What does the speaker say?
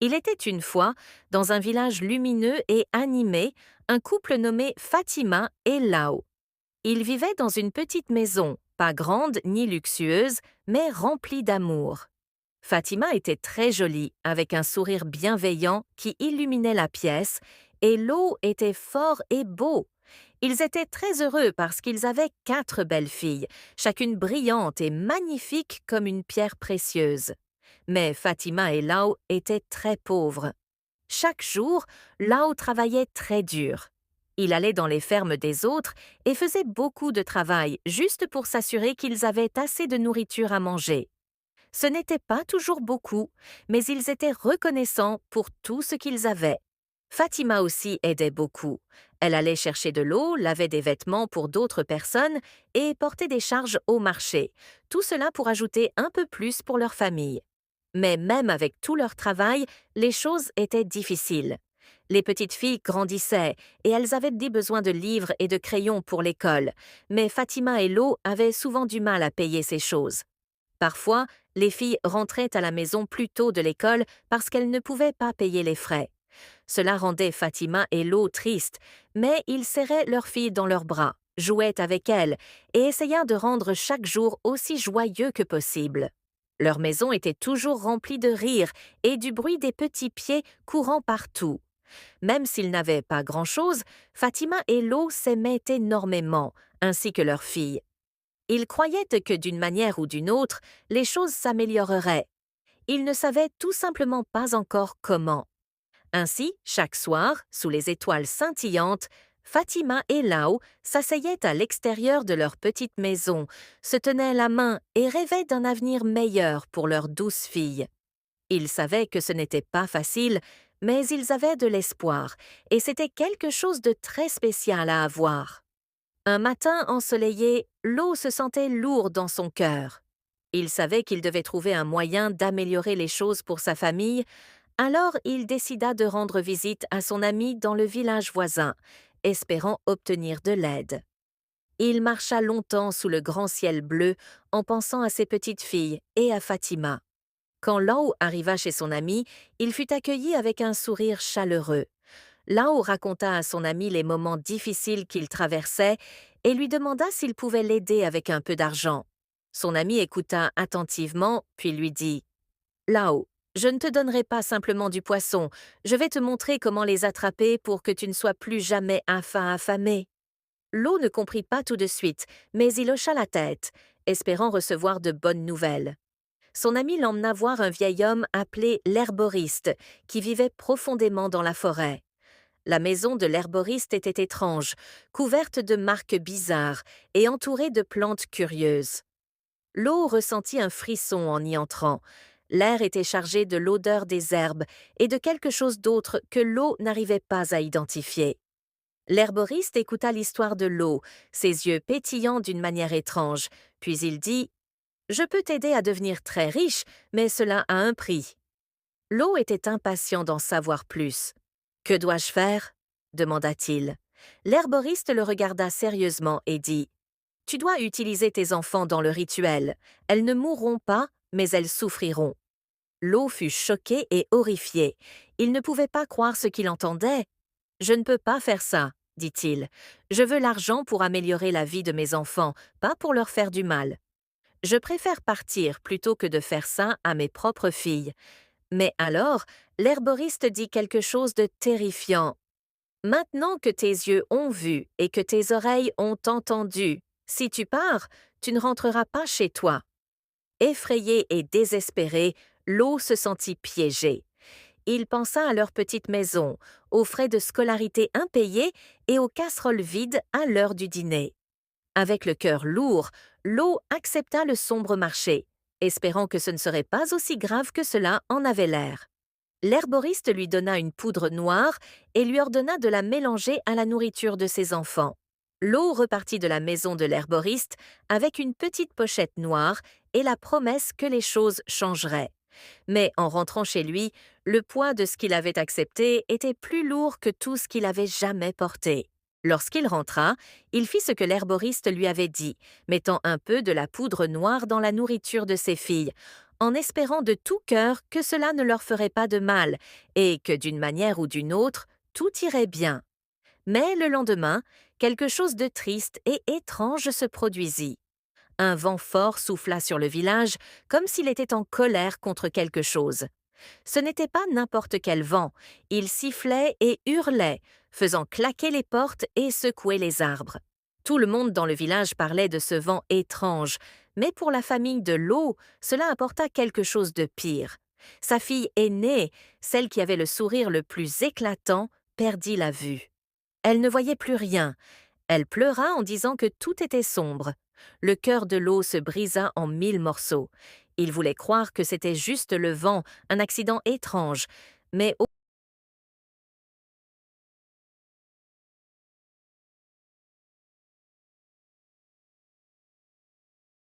Il était une fois, dans un village lumineux et animé, un couple nommé Fatima et Lao. Ils vivaient dans une petite maison, pas grande ni luxueuse, mais remplie d'amour. Fatima était très jolie, avec un sourire bienveillant qui illuminait la pièce, et Lao était fort et beau. Ils étaient très heureux parce qu'ils avaient 4 belles filles, chacune brillante et magnifique comme une pierre précieuse. Mais Fatima et Lao étaient très pauvres. Chaque jour, Lao travaillait très dur. Il allait dans les fermes des autres et faisait beaucoup de travail juste pour s'assurer qu'ils avaient assez de nourriture à manger. Ce n'était pas toujours beaucoup, mais ils étaient reconnaissants pour tout ce qu'ils avaient. Fatima aussi aidait beaucoup. Elle allait chercher de l'eau, lavait des vêtements pour d'autres personnes et portait des charges au marché. Tout cela pour ajouter un peu plus pour leur famille. Mais même avec tout leur travail, les choses étaient difficiles. Les petites filles grandissaient et elles avaient des besoins de livres et de crayons pour l'école, mais Fatima et Lo avaient souvent du mal à payer ces choses. Parfois, les filles rentraient à la maison plus tôt de l'école parce qu'elles ne pouvaient pas payer les frais. Cela rendait Fatima et Lo tristes, mais ils serraient leur fille dans leurs bras, jouaient avec elle et essayèrent de rendre chaque jour aussi joyeux que possible. Leur maison était toujours remplie de rires et du bruit des petits pieds courant partout. Même s'ils n'avaient pas grand-chose, Fatima et Lo s'aimaient énormément, ainsi que leur fille. Ils croyaient que d'une manière ou d'une autre, les choses s'amélioreraient. Ils ne savaient tout simplement pas encore comment. Ainsi, chaque soir, sous les étoiles scintillantes, Fatima et Lao s'asseyaient à l'extérieur de leur petite maison, se tenaient la main et rêvaient d'un avenir meilleur pour leurs 12 filles. Ils savaient que ce n'était pas facile, mais ils avaient de l'espoir, et c'était quelque chose de très spécial à avoir. Un matin ensoleillé, l'eau se sentait lourde dans son cœur. Il savait qu'il devait trouver un moyen d'améliorer les choses pour sa famille, alors il décida de rendre visite à son ami dans le village voisin, espérant obtenir de l'aide. Il marcha longtemps sous le grand ciel bleu en pensant à ses petites filles et à Fatima. Quand Lao arriva chez son ami, il fut accueilli avec un sourire chaleureux. Lao raconta à son ami les moments difficiles qu'il traversait et lui demanda s'il pouvait l'aider avec un peu d'argent. Son ami écouta attentivement, puis lui dit « Lao, je ne te donnerai pas simplement du poisson, je vais te montrer comment les attraper pour que tu ne sois plus jamais affamé. » Lao ne comprit pas tout de suite, mais il hocha la tête, espérant recevoir de bonnes nouvelles. Son ami l'emmena voir un vieil homme appelé l'herboriste, qui vivait profondément dans la forêt. La maison de l'herboriste était étrange, couverte de marques bizarres et entourée de plantes curieuses. L'eau ressentit un frisson en y entrant. L'air était chargé de l'odeur des herbes et de quelque chose d'autre que l'eau n'arrivait pas à identifier. L'herboriste écouta l'histoire de l'eau, ses yeux pétillants d'une manière étrange, puis il dit « Je peux t'aider à devenir très riche, mais cela a un prix. » L'eau était impatient d'en savoir plus. « Que dois-je faire ?» demanda-t-il. L'herboriste le regarda sérieusement et dit « Tu dois utiliser tes enfants dans le rituel. Elles ne mourront pas, mais elles souffriront. » L'eau fut choquée et horrifiée. Il ne pouvait pas croire ce qu'il entendait. « Je ne peux pas faire ça, » dit-il. « Je veux l'argent pour améliorer la vie de mes enfants, pas pour leur faire du mal. Je préfère partir plutôt que de faire ça à mes propres filles. » Mais alors, l'herboriste dit quelque chose de terrifiant. « Maintenant que tes yeux ont vu et que tes oreilles ont entendu, si tu pars, tu ne rentreras pas chez toi. » Effrayé et désespéré, l'eau se sentit piégée. Il pensa à leur petite maison, aux frais de scolarité impayés et aux casseroles vides à l'heure du dîner. Avec le cœur lourd, l'eau accepta le sombre marché, espérant que ce ne serait pas aussi grave que cela en avait l'air. L'herboriste lui donna une poudre noire et lui ordonna de la mélanger à la nourriture de ses enfants. L'eau repartit de la maison de l'herboriste avec une petite pochette noire et la promesse que les choses changeraient. Mais en rentrant chez lui, le poids de ce qu'il avait accepté était plus lourd que tout ce qu'il avait jamais porté. Lorsqu'il rentra, il fit ce que l'herboriste lui avait dit, mettant un peu de la poudre noire dans la nourriture de ses filles, en espérant de tout cœur que cela ne leur ferait pas de mal et que d'une manière ou d'une autre, tout irait bien. Mais le lendemain, quelque chose de triste et étrange se produisit. Un vent fort souffla sur le village comme s'il était en colère contre quelque chose. Ce n'était pas n'importe quel vent, il sifflait et hurlait, faisant claquer les portes et secouer les arbres. Tout le monde dans le village parlait de ce vent étrange, mais pour la famille de l'eau, cela apporta quelque chose de pire. Sa fille aînée, celle qui avait le sourire le plus éclatant, perdit la vue. Elle ne voyait plus rien. Elle pleura en disant que tout était sombre. Le cœur de l'eau se brisa en 1000 morceaux. Il voulait croire que c'était juste le vent, un accident étrange, mais